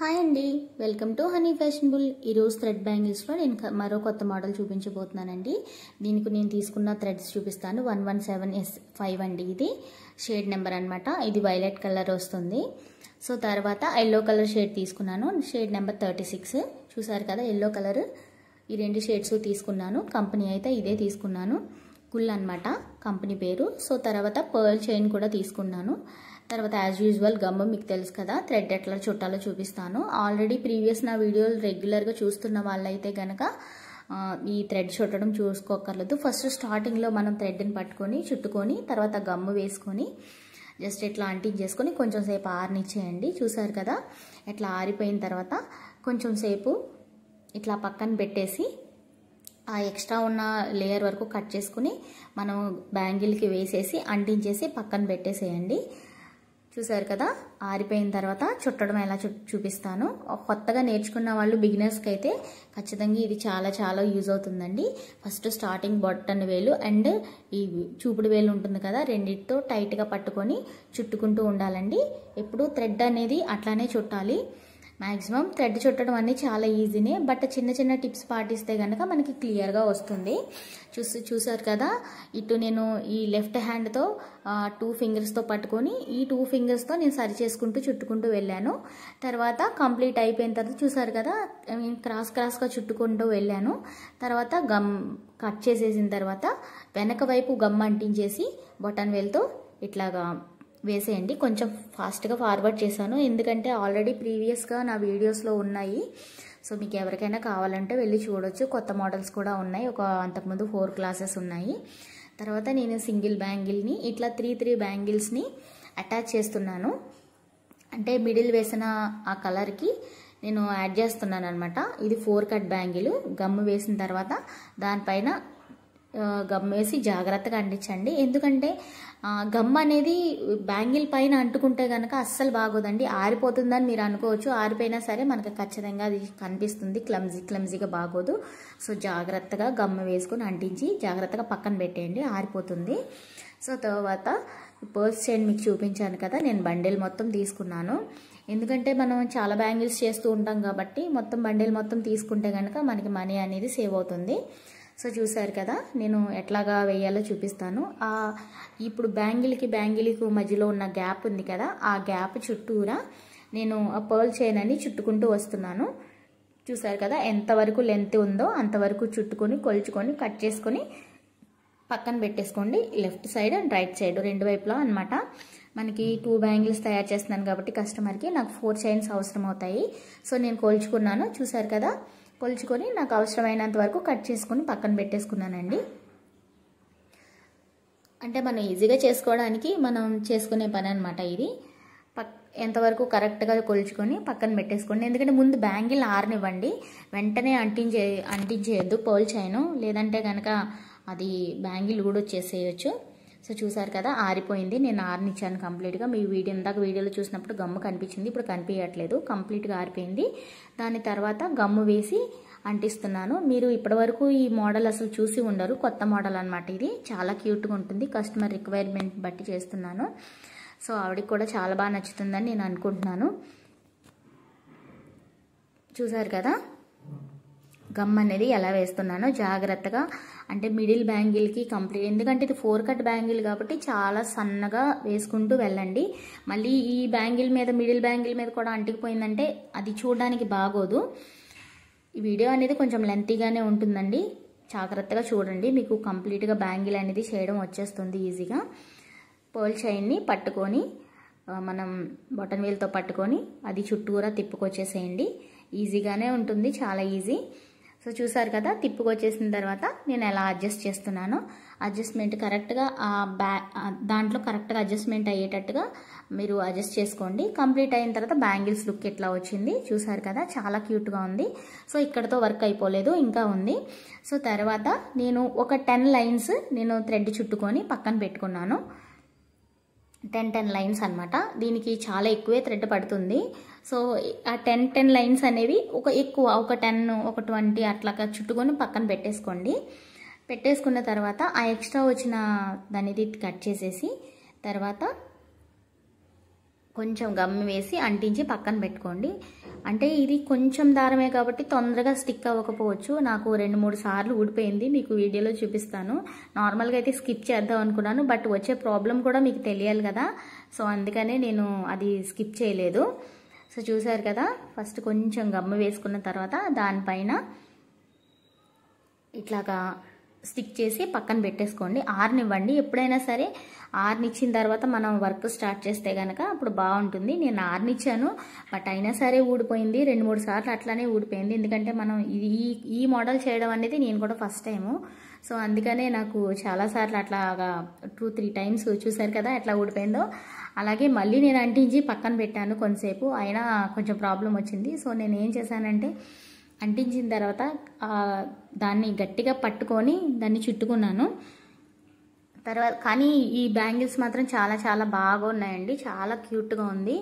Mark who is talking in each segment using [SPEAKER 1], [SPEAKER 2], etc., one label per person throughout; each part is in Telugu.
[SPEAKER 1] హాయ్ అండి, వెల్కమ్ టు హనీ ఫ్యాషనబుల్. ఈరోజు థ్రెడ్ బ్యాంగిల్స్లో నేను మరో కొత్త మోడల్ చూపించబోతున్నానండి. దీనికి నేను తీసుకున్న థ్రెడ్స్ చూపిస్తాను. 117S5 అండి. ఇది షేడ్ నెంబర్ అనమాట. ఇది వైలెట్ కలర్ వస్తుంది. సో తర్వాత ఎల్లో కలర్ షేడ్ తీసుకున్నాను, షేడ్ నెంబర్ 36. చూసారు కదా, ఎల్లో కలర్. ఈ రెండు షేడ్స్ తీసుకున్నాను. కంపెనీ అయితే ఇదే తీసుకున్నాను, కుల్ అనమాట కంపెనీ పేరు. సో తర్వాత పర్ల్ చైన్ కూడా తీసుకున్నాను. తర్వాత యాజ్ యూజువల్ గమ్, మీకు తెలుసు కదా, థ్రెడ్ ఎట్లా చుట్టాలో చూపిస్తాను. ఆల్రెడీ ప్రీవియస్ నా వీడియోలు రెగ్యులర్గా చూస్తున్న వాళ్ళైతే కనుక ఈ థ్రెడ్ చుట్టడం చూసుకోకర్లేదు. ఫస్ట్ స్టార్టింగ్లో మనం థ్రెడ్ని పట్టుకొని చుట్టుకొని తర్వాత గమ్ వేసుకొని జస్ట్ ఇట్లా అంటించేసుకొని కొంచెం సేపు ఆరనిచ్చేయండి. చూసారు కదా, ఇట్లా ఆరిపోయిన తర్వాత కొంచెం సేపు ఇట్లా పక్కన పెట్టేసి ఆ ఎక్స్ట్రా ఉన్న లేయర్ వరకు కట్ చేసుకుని మనం బ్యాంగిల్కి వేసేసి అంటించేసి పక్కన పెట్టేసేయండి. చూసారు కదా, ఆరిపోయిన తర్వాత చుట్టడం ఎలా చూపిస్తాను. కొత్తగా నేర్చుకున్న వాళ్ళు, బిగినర్స్కి అయితే ఖచ్చితంగా ఇది చాలా యూజ్ అవుతుందండి. ఫస్ట్ స్టార్టింగ్ బొట్టన్ వేలు అండ్ ఈ చూపుడు వేలు ఉంటుంది కదా, రెండింటితో టైట్గా పట్టుకొని చుట్టుకుంటూ ఉండాలండి. ఎప్పుడు థ్రెడ్ అనేది అట్లానే చుట్టాలి. మ్యాక్సిమం థ్రెడ్ చుట్టడం అనేది చాలా ఈజీనే, బట్ చిన్న టిప్స్ పాటిస్తే కనుక మనకి క్లియర్గా వస్తుంది. చూసారు కదా, ఇటు నేను ఈ లెఫ్ట్ హ్యాండ్తో 2 ఫింగర్స్తో పట్టుకొని ఈ 2 ఫింగర్స్తో నేను సరి చేసుకుంటూ చుట్టుకుంటూ వెళ్ళాను. తర్వాత కంప్లీట్ అయిపోయిన తర్వాత చూసారు కదా, క్రాస్గా చుట్టుకుంటూ వెళ్ళాను. తర్వాత గమ్ కట్ చేసేసిన తర్వాత వెనక వైపు గమ్ అంటించేసి బటన్ వేల్తో ఇట్లాగా వేసేయండి. కొంచెం ఫాస్ట్గా ఫార్వర్డ్ చేశాను, ఎందుకంటే ఆల్రెడీ ప్రీవియస్గా నా వీడియోస్లో ఉన్నాయి. సో మీకు ఎవరికైనా కావాలంటే వెళ్ళి చూడొచ్చు. కొత్త మోడల్స్ కూడా ఉన్నాయి, అంతకుముందు 4 క్లాసెస్ ఉన్నాయి. తర్వాత నేను సింగిల్ బ్యాంగిల్ని ఇట్లా 3 బ్యాంగిల్స్ని అటాచ్ చేస్తున్నాను. అంటే మిడిల్ వేసిన ఆ కలర్కి నేను యాడ్ చేస్తున్నాను అనమాట. ఇది 4 కట్ బ్యాంగిల్. గమ్ వేసిన తర్వాత దానిపైన గమ్ వేసి జాగ్రత్తగా అంటించండి. ఎందుకంటే గమ్ అనేది బ్యాంగిల్ పైన అంటుకుంటే కనుక అస్సలు బాగోదండి, ఆరిపోతుందని మీరు అనుకోవచ్చు. ఆరిపోయినా సరే మనకు ఖచ్చితంగా అది కనిపిస్తుంది, క్లమ్జీగా బాగోదు. సో జాగ్రత్తగా గమ్ వేసుకొని అంటించి జాగ్రత్తగా పక్కన పెట్టేయండి, ఆరిపోతుంది. సో తర్వాత పర్స్ చైన్ మీకు చూపించాను కదా, నేను బండిల్ మొత్తం తీసుకున్నాను. ఎందుకంటే మనం చాలా బ్యాంగిల్స్ చేస్తూ ఉంటాం కాబట్టి మొత్తం బండిల్ మొత్తం తీసుకుంటే కనుక మనకి మనీ అనేది సేవ్ అవుతుంది. సో చూసారు కదా, నేను ఎట్లాగా వేయాలో చూపిస్తాను. ఇప్పుడు బ్యాంగిల్కి మధ్యలో ఉన్న గ్యాప్ ఉంది కదా, ఆ గ్యాప్ చుట్టూరా నేను ఆ పర్ల్ చైన్ అని చుట్టుకుంటూ వస్తున్నాను. చూసారు కదా, ఎంతవరకు లెంత్ ఉందో అంతవరకు చుట్టుకొని కొలుచుకొని కట్ చేసుకొని పక్కన పెట్టేసుకోండి. Left side and right side రెండు వైపులా అనమాట. మనకి 2 బ్యాంగిల్స్ తయారు చేస్తున్నాను కాబట్టి కస్టమర్కి నాకు 4 చైన్స్ అవసరం అవుతాయి. సో నేను కొలుచుకున్నాను. చూసారు కదా, కొలుచుకొని నాకు అవసరమైనంత వరకు కట్ చేసుకొని పక్కన పెట్టేసుకున్నానండి. అంటే మనం ఈజీగా చేసుకోవడానికి మనం చేసుకునే పని అనమాట ఇది. ఎంతవరకు కరెక్ట్గా కొలుచుకొని పక్కన పెట్టేసుకోండి. ఎందుకంటే ముందు బ్యాంగిల్ ఆరనివ్వండి, వెంటనే అంటించేయద్దు పర్ల్ చైన్, లేదంటే కనుక అది బ్యాంగిల్ కూడా వచ్చేసేయచ్చు. సో చూసారు కదా, ఆరిపోయింది. నేను ఆరనిచ్చాను కంప్లీట్గా. మీ వీడియోలో చూసినప్పుడు గమ్ము కనిపించింది, ఇప్పుడు కనిపించట్లేదు. కంప్లీట్గా ఆరిపోయింది. దాని తర్వాత గమ్ము వేసి అంటిస్తున్నాను. మీరు ఇప్పటివరకు ఈ మోడల్ అసలు చూసి ఉండరు, కొత్త మోడల్ అనమాట. ఇది చాలా క్యూట్గా ఉంటుంది. కస్టమర్ రిక్వైర్మెంట్ బట్టి చేస్తున్నాను. సో ఆవిడకి కూడా చాలా బాగా నచ్చుతుందని నేను అనుకుంటున్నాను. చూసారు కదా, గమ్ అనేది ఎలా వేస్తున్నానో జాగ్రత్తగా. అంటే మిడిల్ బ్యాంగిల్కి కంప్లీట్, ఎందుకంటే ఇది 4 కట్ బ్యాంగిల్ కాబట్టి చాలా సన్నగా వేసుకుంటూ వెళ్ళండి. మళ్ళీ ఈ మిడిల్ బ్యాంగిల్ మీద కూడా అంటికిపోయిందంటే అది చూడడానికి బాగోదు. ఈ వీడియో అనేది కొంచెం లెంతీగానే ఉంటుందండి, జాగ్రత్తగా చూడండి. మీకు కంప్లీట్గా బ్యాంగిల్ అనేది చేయడం వచ్చేస్తుంది ఈజీగా. పర్ల్ చైన్ని పట్టుకొని మనం బటన్ వేల్తో పట్టుకొని అది చుట్టూరా తిప్పుకొచ్చేసేయండి. ఈజీగానే ఉంటుంది, చాలా ఈజీ. సో చూసారు కదా, తిప్పుకొచ్చేసిన తర్వాత నేను ఎలా అడ్జస్ట్ చేస్తున్నానో అడ్జస్ట్మెంట్ కరెక్ట్గా దాంట్లో కరెక్ట్గా అడ్జస్ట్మెంట్ అయ్యేటట్టుగా మీరు అడ్జస్ట్ చేసుకోండి. కంప్లీట్ అయిన తర్వాత బ్యాంగిల్స్ లుక్ ఎట్లా వచ్చింది చూసారు కదా, చాలా క్యూట్గా ఉంది. సో ఇక్కడతో వర్క్ అయిపోలేదు, ఇంకా ఉంది. సో తర్వాత నేను ఒక 10 లైన్స్ నేను థ్రెడ్ చుట్టుకొని పక్కన పెట్టుకున్నాను. 10 లైన్స్ అనమాట. దీనికి చాలా ఎక్కువే థ్రెడ్ పడుతుంది. సో ఆ 10 లైన్స్ అనేవి ఒక 10 ఒక 20 అట్లా చుట్టుకొని పక్కన పెట్టేసుకోండి. పెట్టేసుకున్న తర్వాత ఆ ఎక్స్ట్రా వచ్చిన దానిది కట్ చేసేసి తర్వాత కొంచెం గమ్ వేసి అంటించి పక్కన పెట్టుకోండి. అంటే ఇది కొంచెం దారమే కాబట్టి తొందరగా స్టిక్ అవ్వకపోవచ్చు. నాకు 2-3 సార్లు ఊడిపోయింది, మీకు వీడియోలో చూపిస్తాను. నార్మల్గా అయితే స్కిప్ చేద్దాం అనుకున్నాను, బట్ వచ్చే ప్రాబ్లం కూడా మీకు తెలియాలి కదా, సో అందుకనే నేను అది స్కిప్ చేయలేదు. సో చూసారు కదా, ఫస్ట్ కొంచెం గమ్ వేసుకున్న తర్వాత దానిపైన ఇట్లాగా స్టిక్ చేసి పక్కన పెట్టేసుకోండి. ఆరనివ్వండి. ఎప్పుడైనా సరే ఆరనిచ్చిన తర్వాత మనం వర్క్ స్టార్ట్ చేస్తే కనుక అప్పుడు బాగుంటుంది. నేను ఆరనిచ్చాను, బట్ అయినా సరే ఊడిపోయింది. 2-3 సార్లు అట్లానే ఊడిపోయింది. ఎందుకంటే మనం ఈ మోడల్ చేయడం అనేది నేను కూడా ఫస్ట్ టైము, సో అందుకనే నాకు చాలాసార్లు అట్లాగా 2-3 టైమ్స్ చూసారు కదా ఎట్లా ఊడిపోయిందో. అలాగే మళ్ళీ నేను అంటించి పక్కన పెట్టాను కొంతసేపు, అయినా కొంచెం ప్రాబ్లం వచ్చింది. సో నేను ఏం చేశానంటే అంటించిన తర్వాత దాన్ని గట్టిగా పట్టుకొని దాన్ని చుట్టుకున్నాను తర్వాత. కానీ ఈ బ్యాంగిల్స్ మాత్రం చాలా చాలా బాగా ఉన్నాయండి, చాలా క్యూట్గా ఉంది.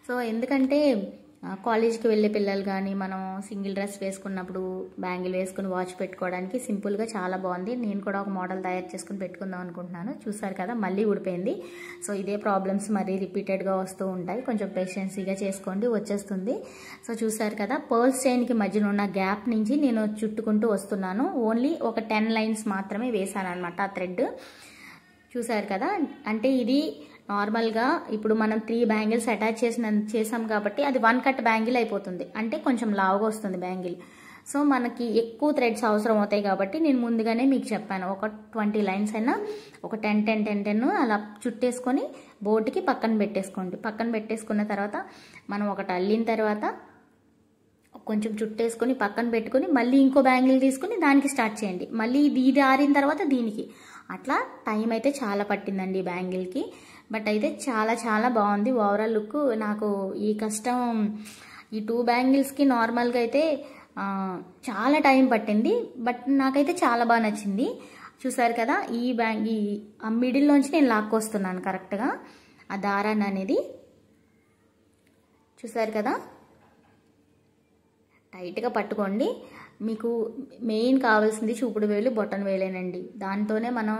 [SPEAKER 1] సో ఎందుకంటే కాలేజ్కి వెళ్ళే పిల్లలు కానీ మనం సింగిల్ డ్రెస్ వేసుకున్నప్పుడు బ్యాంగిల్ వేసుకుని వాచ్ పెట్టుకోవడానికి సింపుల్గా చాలా బాగుంది. నేను కూడా ఒక మోడల్ తయారు చేసుకుని పెట్టుకుందాం అనుకుంటున్నాను. చూసారు కదా మళ్ళీ ఊడిపోయింది. సో ఇదే ప్రాబ్లమ్స్ మరీ రిపీటెడ్గా వస్తూ ఉంటాయి, కొంచెం పేషెన్సీగా చేసుకోండి, వచ్చేస్తుంది. సో చూసారు కదా, పర్ల్స్ చైన్కి మధ్యన ఉన్న గ్యాప్ నుంచి నేను చుట్టుకుంటూ వస్తున్నాను. ఓన్లీ ఒక 10 లైన్స్ మాత్రమే వేసాను అనమాట ఆ థ్రెడ్. చూసారు కదా, అంటే ఇది నార్మల్గా ఇప్పుడు మనం 3 బ్యాంగిల్స్ అటాచ్ చేసాం కాబట్టి అది 1 కట్ బ్యాంగిల్ అయిపోతుంది, అంటే కొంచెం లావుగా వస్తుంది బ్యాంగిల్. సో మనకి ఎక్కువ థ్రెడ్స్ అవసరం అవుతాయి కాబట్టి నేను ముందుగానే మీకు చెప్పాను, ఒక 20 లైన్స్ అయినా ఒక 10 అలా చుట్టేసుకొని బోర్డుకి పక్కన పెట్టేసుకోండి. పక్కన పెట్టేసుకున్న తర్వాత మనం ఒకటి అల్లిన తర్వాత కొంచెం చుట్టేసుకొని పక్కన పెట్టుకొని మళ్ళీ ఇంకో బ్యాంగిల్ తీసుకుని దానికి స్టార్ట్ చేయండి. మళ్ళీ ఇది ఆరిన తర్వాత దీనికి, అట్లా టైం అయితే చాలా పట్టిందండి బ్యాంగిల్కి, బట్ అయితే చాలా చాలా బాగుంది ఓవరాల్ లుక్. నాకు ఈ కష్టం ఈ 2 బ్యాంగిల్స్కి నార్మల్గా అయితే చాలా టైం పట్టింది, బట్ నాకైతే చాలా బాగా నచ్చింది. చూసారు కదా, ఈ మిడిల్లోంచి నేను లాక్కొస్తున్నాను కరెక్ట్గా ఆ దారాన్ని అనేది. చూసారు కదా, టైట్గా పట్టుకోండి. మీకు మెయిన్ కావాల్సింది చూపుడు వేలు, బొటన్ వేలేనండి. దాంతోనే మనం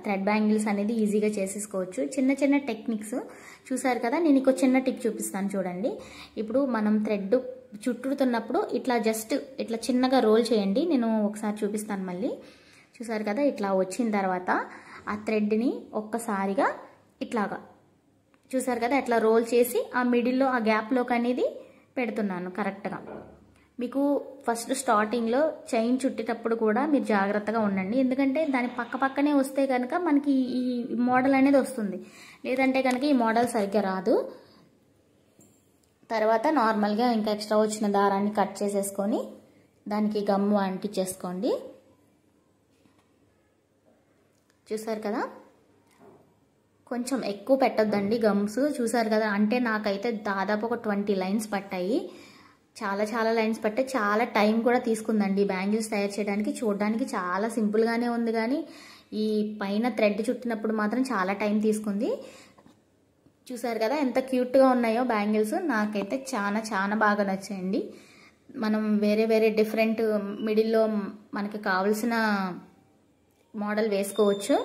[SPEAKER 1] థ్రెడ్ బ్యాంగిల్స్ అనేది ఈజీగా చేసేసుకోవచ్చు. చిన్న చిన్న టెక్నిక్స్ చూసారు కదా. నేను ఇంకో చిన్న టిప్ చూపిస్తాను చూడండి. ఇప్పుడు మనం థ్రెడ్ చుట్టుతున్నప్పుడు ఇట్లా జస్ట్ ఇట్లా చిన్నగా రోల్ చేయండి. నేను ఒకసారి చూపిస్తాను మళ్ళీ. చూసారు కదా, ఇట్లా వచ్చిన తర్వాత ఆ థ్రెడ్ని ఒక్కసారిగా ఇట్లాగా చూసారు కదా, ఇట్లా రోల్ చేసి ఆ మిడిల్లో ఆ గ్యాప్లోకి అనేది పెడుతున్నాను కరెక్ట్గా. మీకు ఫస్ట్ స్టార్టింగ్లో చైన్ చుట్టేటప్పుడు కూడా మీరు జాగ్రత్తగా ఉండండి, ఎందుకంటే దాని పక్కనే వస్తే కనుక మనకి ఈ మోడల్ అనేది వస్తుంది, లేదంటే కనుక ఈ మోడల్ సరిగ్గా రాదు. తర్వాత నార్మల్గా ఇంకా ఎక్స్ట్రా వచ్చిన దారాన్ని కట్ చేసేసుకొని దానికి గమ్ము అంటించేసుకోండి. చూసారు కదా, కొంచెం ఎక్కువ పెట్టొద్దండి గమ్స్. చూసారు కదా, అంటే నాకైతే దాదాపు ఒక 20 లైన్స్ పట్టాయి, చాలా చాలా లైన్స్ పట్టాయి, చాలా టైం కూడా తీసుకుందండి బ్యాంగిల్స్ తయారు చేయడానికి. చూడడానికి చాలా సింపుల్గానే ఉంది, కానీ ఈ పైన థ్రెడ్ చుట్టినప్పుడు మాత్రం చాలా టైం తీసుకుంది. చూసారు కదా ఎంత క్యూట్గా ఉన్నాయో బ్యాంగిల్స్, నాకైతే చాలా చాలా బాగా నచ్చాయండి. మనం వేరే వేరే డిఫరెంట్ మిడిల్లో మనకి కావాల్సిన మోడల్ వేసుకోవచ్చు.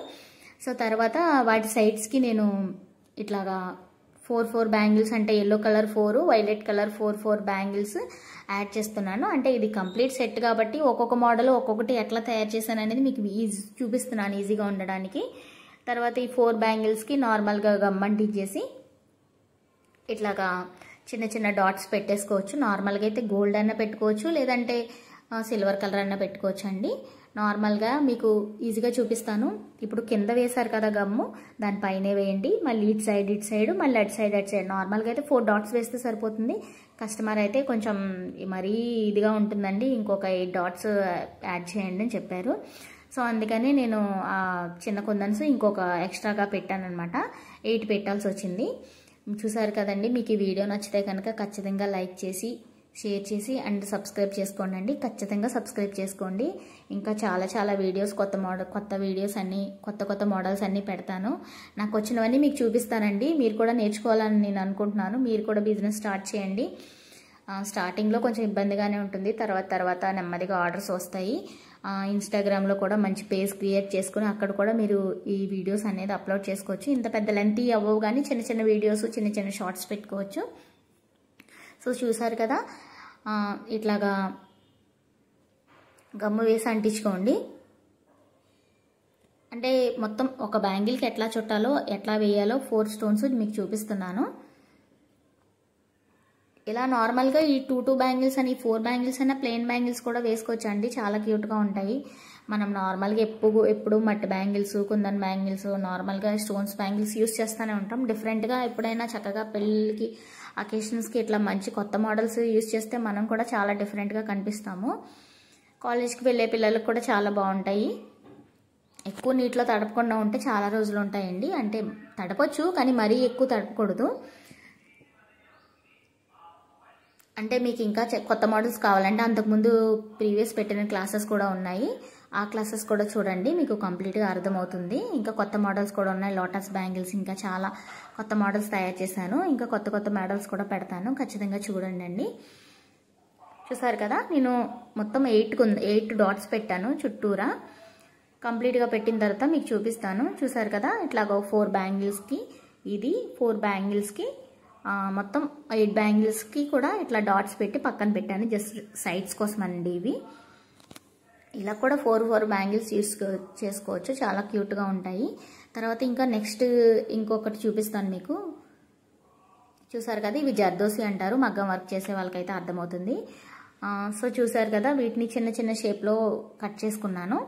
[SPEAKER 1] సో తర్వాత వాటి సైడ్స్కి నేను ఇట్లాగా 4 బ్యాంగిల్స్, అంటే yellow colour 4, violet colour 4 bangles add చేస్తున్నాను. అంటే ఇది కంప్లీట్ సెట్ కాబట్టి ఒక్కొక్క మోడల్ ఒక్కొక్కటి ఎట్లా తయారు చేశాను అనేది మీకు చూపిస్తున్నాను ఈజీగా ఉండడానికి. తర్వాత ఈ 4 బ్యాంగిల్స్కి నార్మల్గా గమ్మంటించేసి ఇట్లాగా చిన్న చిన్న డాట్స్ పెట్టేసుకోవచ్చు. నార్మల్గా అయితే గోల్డ్ అన్న పెట్టుకోవచ్చు, లేదంటే సిల్వర్ కలర్ అన్న పెట్టుకోవచ్చు అండి. నార్మల్గా మీకు ఈజీగా చూపిస్తాను. ఇప్పుడు కింద వేశారు కదా గమ్ము, దానిపైనే వేయండి. మళ్ళీ ఇటు సైడ్ మళ్ళీ అటు సైడ్ నార్మల్గా అయితే 4 డాట్స్ వేస్తే సరిపోతుంది. కస్టమర్ అయితే కొంచెం మరీ ఇదిగా ఉంటుందండి, ఇంకొక 8 డాట్స్ యాడ్ చేయండి అని చెప్పారు. సో అందుకని నేను ఆ చిన్న కుందన్స్ ఇంకొక ఎక్స్ట్రాగా పెట్టాను అనమాట. 8 పెట్టాల్సి వచ్చింది. చూసారు కదండి, మీకు ఈ వీడియో నచ్చితే కనుక ఖచ్చితంగా లైక్ చేసి షేర్ చేసి అండ్ సబ్స్క్రైబ్ చేసుకోండి అండి. ఖచ్చితంగా సబ్స్క్రైబ్ చేసుకోండి. ఇంకా చాలా చాలా వీడియోస్ కొత్త వీడియోస్ అన్నీ కొత్త మోడల్స్ అన్నీ పెడతాను. నాకు వచ్చినవన్నీ మీకు చూపిస్తానండి. మీరు కూడా నేర్చుకోవాలని నేను అనుకుంటున్నాను. మీరు కూడా బిజినెస్ స్టార్ట్ చేయండి. స్టార్టింగ్లో కొంచెం ఇబ్బందిగానే ఉంటుంది, తర్వాత నెమ్మదిగా ఆర్డర్స్ వస్తాయి. ఇన్స్టాగ్రామ్లో కూడా మంచి పేజ్ క్రియేట్ చేసుకుని అక్కడ కూడా మీరు ఈ వీడియోస్ అనేది అప్లోడ్ చేసుకోవచ్చు. ఇంత పెద్ద లెంత్ అవ్వవు కానీ చిన్న చిన్న వీడియోస్, చిన్న చిన్న షార్ట్స్ పెట్టుకోవచ్చు. సో చూసారు కదా, ఇట్లాగా గమ్ము వేసి అంటించుకోండి. అంటే మొత్తం ఒక బ్యాంగిల్కి ఎట్లా చుట్టాలో ఎట్లా వేయాలో 4 స్టోన్స్ మీకు చూపిస్తున్నాను. ఇలా నార్మల్గా ఈ 2 బ్యాంగిల్స్ అని 4 బ్యాంగిల్స్ అయినా ప్లెయిన్ బ్యాంగిల్స్ కూడా వేసుకోవచ్చు అండి, చాలా క్యూట్గా ఉంటాయి. మనం నార్మల్గా ఎప్పుడు మట్టి బ్యాంగిల్స్, కుందన్ బ్యాంగిల్స్, నార్మల్గా స్టోన్స్ బ్యాంగిల్స్ యూస్ చేస్తూనే ఉంటాం. డిఫరెంట్గా ఎప్పుడైనా చక్కగా పెళ్ళికి అకేషన్స్కి ఇట్లా మంచి కొత్త మోడల్స్ యూస్ చేస్తే మనం కూడా చాలా డిఫరెంట్గా కనిపిస్తాము. కాలేజ్కి వెళ్ళే పిల్లలకు కూడా చాలా బాగుంటాయి. ఎక్కువ నీటిలో తడపకుండా ఉంటే చాలా రోజులు ఉంటాయండి. అంటే తడపచ్చు కానీ మరీ ఎక్కువ తడపకూడదు. అంటే మీకు ఇంకా కొత్త మోడల్స్ కావాలంటే అంతకుముందు ప్రీవియస్ పెట్టిన క్లాసెస్ కూడా ఉన్నాయి, ఆ క్లాసెస్ కూడా చూడండి, మీకు కంప్లీట్గా అర్థమవుతుంది. ఇంకా కొత్త మోడల్స్ కూడా ఉన్నాయి, లోటస్ బ్యాంగిల్స్, ఇంకా చాలా కొత్త మోడల్స్ తయారు చేశాను. ఇంకా కొత్త కొత్త మోడల్స్ కూడా పెడతాను, ఖచ్చితంగా చూడండి. చూసారు కదా, నేను మొత్తం 8 డాట్స్ పెట్టాను చుట్టూరా. కంప్లీట్గా పెట్టిన తర్వాత మీకు చూపిస్తాను. చూసారు కదా, ఇట్లాగో 4 బ్యాంగిల్స్కి ఇది, 4 బ్యాంగిల్స్కి మొత్తం 8 బ్యాంగిల్స్కి కూడా ఇట్లా డాట్స్ పెట్టి పక్కన పెట్టాను, జస్ట్ సైడ్స్ కోసం అండి ఇవి. ఇలా కూడా 4 బ్యాంగిల్స్ యూస్ చేసుకోవచ్చు, చాలా క్యూట్గా ఉంటాయి. తర్వాత ఇంకా నెక్స్ట్ ఇంకొకటి చూపిస్తాను మీకు. చూసారు కదా, ఇవి జర్దోసి అంటారు, మగ్గం వర్క్ చేసే వాళ్ళకైతే అర్థమవుతుంది. సో చూసారు కదా, వీటిని చిన్న చిన్న షేప్లో కట్ చేసుకున్నాను.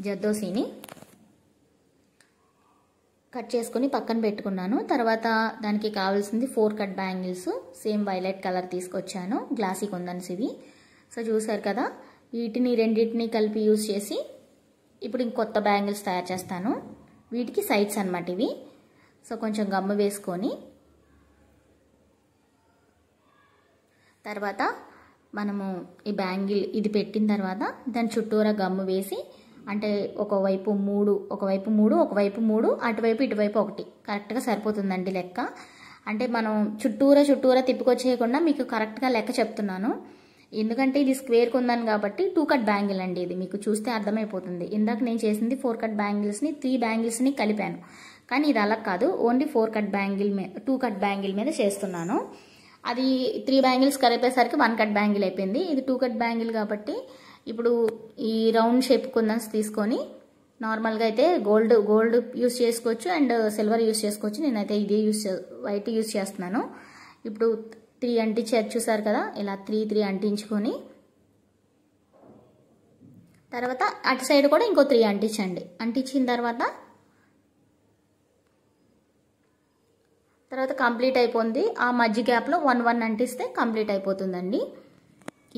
[SPEAKER 1] జర్దోసిని కట్ చేసుకుని పక్కన పెట్టుకున్నాను. తర్వాత దానికి కావాల్సింది 4 cut bangles, same violet colour తీసుకొచ్చాను, గ్లాసీ కుందన్స్ ఇవి. సో చూసారు కదా, వీటిని రెండింటిని కలిపి యూజ్ చేసి ఇప్పుడు ఇంకొత్త బ్యాంగిల్స్ తయారు చేస్తాను. వీటికి సైడ్స్ అన్నమాట ఇవి. సో కొంచెం గమ్ము వేసుకొని తర్వాత మనము ఈ బ్యాంగిల్ ఇది పెట్టిన తర్వాత దాని చుట్టూరా గమ్ము వేసి, అంటే ఒకవైపు 3, ఒకవైపు 3, ఒకవైపు 3, అటువైపు ఇటువైపు 1 కరెక్ట్గా సరిపోతుందండి లెక్క. అంటే మనం చుట్టూరా తిప్పుకొచ్చేయకుండా మీకు కరెక్ట్గా లెక్క చెప్తున్నాను. ఎందుకంటే ఇది స్క్వేర్ కుందని కాబట్టి 2 కట్ బ్యాంగిల్ అండి, ఇది మీకు చూస్తే అర్థమైపోతుంది. ఇందాక నేను చేసింది 4 కట్ బ్యాంగిల్స్ని 3 బ్యాంగిల్స్ని కలిపాను, కానీ ఇది అలా కాదు, only 4 cut bangle 2 cut bangle మీద చేస్తున్నాను. అది 3 బ్యాంగిల్స్ కలిపేసరికి 1 కట్ బ్యాంగిల్ అయిపోయింది. ఇది 2 కట్ బ్యాంగిల్ కాబట్టి ఇప్పుడు ఈ రౌండ్ షేప్ కుందన్స్ తీసుకొని నార్మల్గా అయితే గోల్డ్ యూస్ చేసుకోవచ్చు అండ్ సిల్వర్ యూస్ చేసుకోవచ్చు. నేనైతే ఇదే వైట్ యూస్ చేస్తున్నాను. ఇప్పుడు 3 అంటించారు చూసారు కదా, ఇలా 3 అంటించుకొని తర్వాత అటు సైడ్ కూడా ఇంకో 3 అంటించండి. అంటించిన తర్వాత కంప్లీట్ అయిపోయింది. ఆ మధ్య గ్యాప్లో 1 అంటిస్తే కంప్లీట్ అయిపోతుందండి.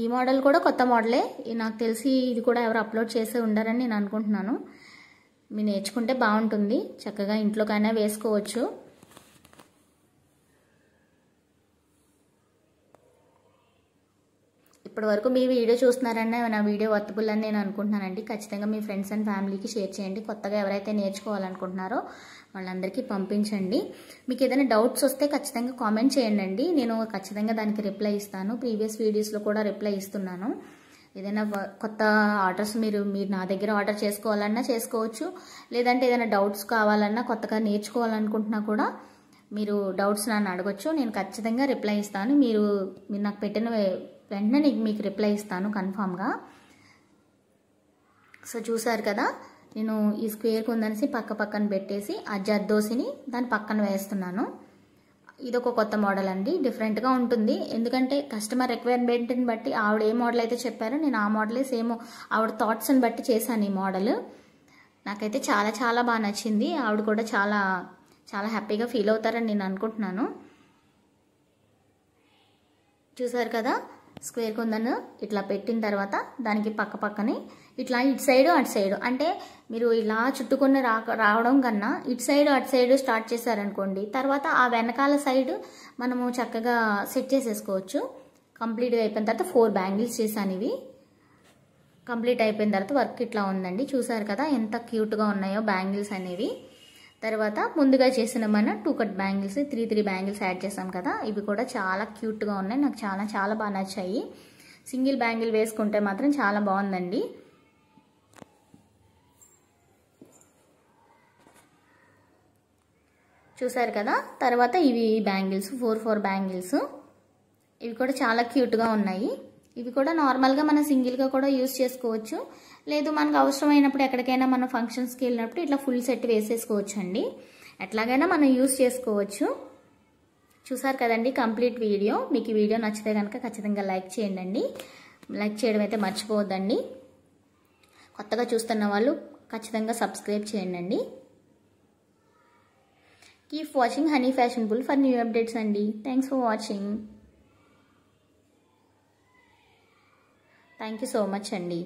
[SPEAKER 1] ఈ మోడల్ కూడా కొత్త మోడలే, నాకు తెలిసి ఇది కూడా ఎవరు అప్లోడ్ చేసి ఉండారని నేను అనుకుంటున్నాను. మీరు నేర్చుకుంటే బాగుంటుంది, చక్కగా ఇంట్లోకైనా వేసుకోవచ్చు. ఇప్పటి వరకు మీ వీడియో చూస్తున్నారన్నా నా వీడియో వర్తబుల్ అని నేను అనుకుంటున్నానండి. ఖచ్చితంగా మీ ఫ్రెండ్స్ అండ్ ఫ్యామిలీకి షేర్ చేయండి. కొత్తగా ఎవరైతే నేర్చుకోవాలనుకుంటున్నారో వాళ్ళందరికీ పంపించండి. మీకు ఏదైనా డౌట్స్ వస్తే ఖచ్చితంగా కామెంట్ చేయండి, నేను ఖచ్చితంగా దానికి రిప్లై ఇస్తాను. ప్రీవియస్ వీడియోస్లో కూడా రిప్లై ఇస్తున్నాను. ఏదైనా కొత్త ఆర్డర్స్ మీరు నా దగ్గర ఆర్డర్ చేసుకోవాలన్నా చేసుకోవచ్చు, లేదంటే ఏదైనా డౌట్స్ కావాలన్నా కొత్తగా నేర్చుకోవాలనుకుంటున్నా కూడా మీరు డౌట్స్ నన్ను అడగొచ్చు, నేను ఖచ్చితంగా రిప్లై ఇస్తాను. మీరు నాకు పెట్టిన వెంటనే మీకు రిప్లై ఇస్తాను కన్ఫామ్గా. సో చూసారు కదా, నేను ఈ స్క్వేర్ కుందన్సి పక్కన పెట్టేసి ఆ జర్దోసిని దాని పక్కన వేస్తున్నాను. ఇదొక కొత్త మోడల్ అండి, డిఫరెంట్గా ఉంటుంది. ఎందుకంటే కస్టమర్ రిక్వైర్మెంట్ని బట్టి ఆవిడ ఏ మోడల్ అయితే చెప్పారో నేను ఆ మోడలే సేమ్ ఆవిడ థాట్స్ని బట్టి చేశాను ఈ మోడల్. నాకైతే చాలా చాలా బాగా నచ్చింది. ఆవిడ కూడా చాలా చాలా హ్యాపీగా ఫీల్ అవుతారని నేను అనుకుంటున్నాను. చూసారు కదా, స్క్వేర్ కుందన్ ఇట్లా పెట్టిన తర్వాత దానికి పక్కనే ఇట్లా ఇటు సైడు అటు సైడు, అంటే మీరు ఇలా చుట్టుకొని రావడం కన్నా ఇటు సైడు అటు సైడు స్టార్ట్ చేశారనుకోండి, తర్వాత ఆ వెనకాల సైడు మనము చక్కగా సెట్ చేసేసుకోవచ్చు. కంప్లీట్గా అయిపోయిన తర్వాత 4 బ్యాంగిల్స్ చేశాను. ఇవి కంప్లీట్ అయిపోయిన తర్వాత వర్క్ ఇట్లా ఉందండి. చూసారు కదా ఎంత క్యూట్గా ఉన్నాయో బ్యాంగిల్స్ అనేవి. తర్వాత ముందుగా చేసిన మన 2 కట్ బ్యాంగిల్స్ 3 బ్యాంగిల్స్ యాడ్ చేసాం కదా, ఇవి కూడా చాలా క్యూట్గా ఉన్నాయి, నాకు చాలా చాలా బాగా నచ్చాయి. సింగిల్ బ్యాంగిల్ వేసుకుంటే మాత్రం చాలా బాగుందండి. చూసారు కదా. తర్వాత ఇవి బ్యాంగిల్స్ 4 బ్యాంగిల్స్. ఇవి కూడా చాలా క్యూట్గా ఉన్నాయి. ఇవి కూడా నార్మల్గా మనం సింగిల్గా కూడా యూస్ చేసుకోవచ్చు. లేదు మనకు అవసరమైనప్పుడు ఎక్కడికైనా మనం ఫంక్షన్స్కి వెళ్ళినప్పుడు ఇట్లా ఫుల్ సెట్ వేసేసుకోవచ్చు అండి. ఎట్లాగైనా మనం యూస్ చేసుకోవచ్చు. చూసారు కదండి కంప్లీట్ వీడియో. మీకు ఈ వీడియో నచ్చితే కనుక ఖచ్చితంగా లైక్ చేయండి. లైక్ చేయడం అయితే మర్చిపోవద్దండి. కొత్తగా చూస్తున్న వాళ్ళు ఖచ్చితంగా సబ్స్క్రైబ్ చేయండి. Keep watching Honey Fashionable for new updates అండి. Thanks for watching. Thank you so much అండి.